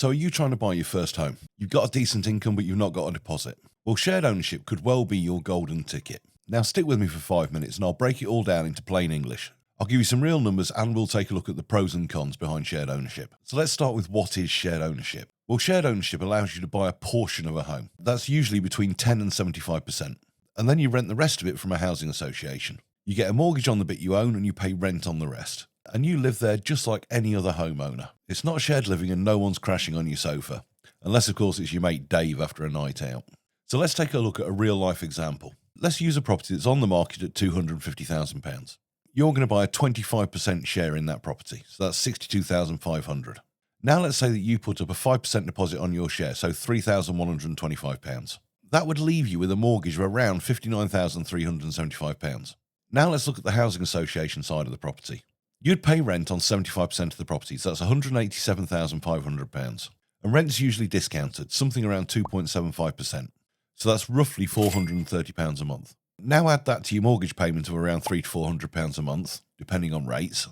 So are you trying to buy your first home? You've got a decent income, but you've not got a deposit. Well, shared ownership could well be your golden ticket. Now stick with me for 5 minutes and I'll break it all down into plain English. I'll give you some real numbers and we'll take a look at the pros and cons behind shared ownership. So let's start with what is shared ownership. Well, shared ownership allows you to buy a portion of a home. That's usually between 10 and 75%. And then you rent the rest of it from a housing association. You get a mortgage on the bit you own and you pay rent on the rest. And you live there just like any other homeowner. It's not shared living and no one's crashing on your sofa. Unless, of course, it's your mate Dave after a night out. So let's take a look at a real life example. Let's use a property that's on the market at £250,000. You're going to buy a 25% share in that property. So that's £62,500. Now let's say that you put up a 5% deposit on your share, so £3,125. That would leave you with a mortgage of around £59,375. Now let's look at the housing association side of the property. You'd pay rent on 75% of the property, so that's £187,500. And rent's usually discounted, something around 2.75%. So that's roughly £430 a month. Now add that to your mortgage payment of around £300 to £400 a month, depending on rates,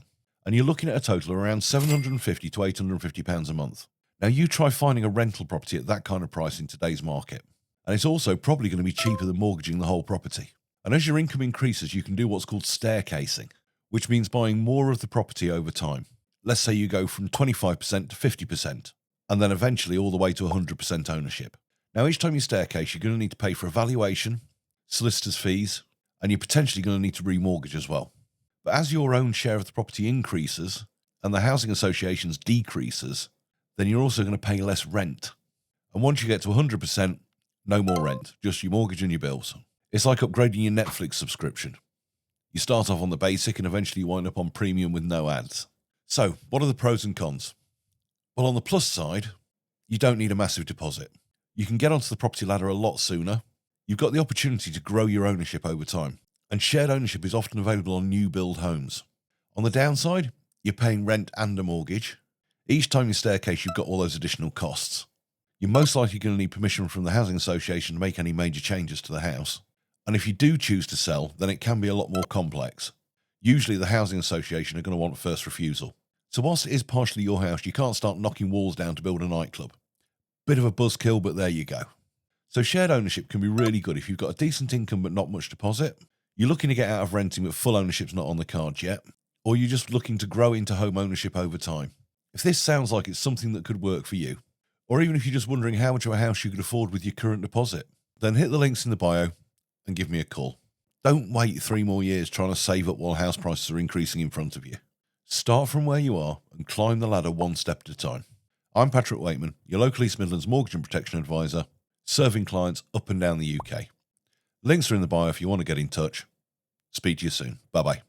and you're looking at a total of around £750 to £850 a month. Now you try finding a rental property at that kind of price in today's market. And it's also probably going to be cheaper than mortgaging the whole property. And as your income increases, you can do what's called staircasing, which means buying more of the property over time. Let's say you go from 25% to 50%, and then eventually all the way to 100% ownership. Now each time you staircase, you're going to need to pay for a valuation, solicitor's fees, and you're potentially going to need to remortgage as well. But as your own share of the property increases, and the housing association's decreases, then you're also going to pay less rent. And once you get to 100%, no more rent, just your mortgage and your bills. It's like upgrading your Netflix subscription. You start off on the basic and eventually you wind up on premium with no ads. So, what are the pros and cons? Well, on the plus side, you don't need a massive deposit. You can get onto the property ladder a lot sooner. You've got the opportunity to grow your ownership over time. And shared ownership is often available on new build homes. On the downside, you're paying rent and a mortgage. Each time you staircase, you've got all those additional costs. You're most likely going to need permission from the housing association to make any major changes to the house. And if you do choose to sell, then it can be a lot more complex. Usually the housing association are going to want first refusal. So whilst it is partially your house, you can't start knocking walls down to build a nightclub. Bit of a buzzkill, but there you go. So shared ownership can be really good if you've got a decent income but not much deposit, you're looking to get out of renting but full ownership's not on the cards yet, or you're just looking to grow into home ownership over time. If this sounds like it's something that could work for you, or even if you're just wondering how much of a house you could afford with your current deposit, then hit the links in the bio and give me a call. Don't wait 3 more years trying to save up while house prices are increasing in front of you. Start from where you are and climb the ladder one step at a time. I'm Patrick Weightman, your local East Midlands mortgage and protection advisor, serving clients up and down the UK. Links are in the bio if you want to get in touch. Speak to you soon. Bye-bye.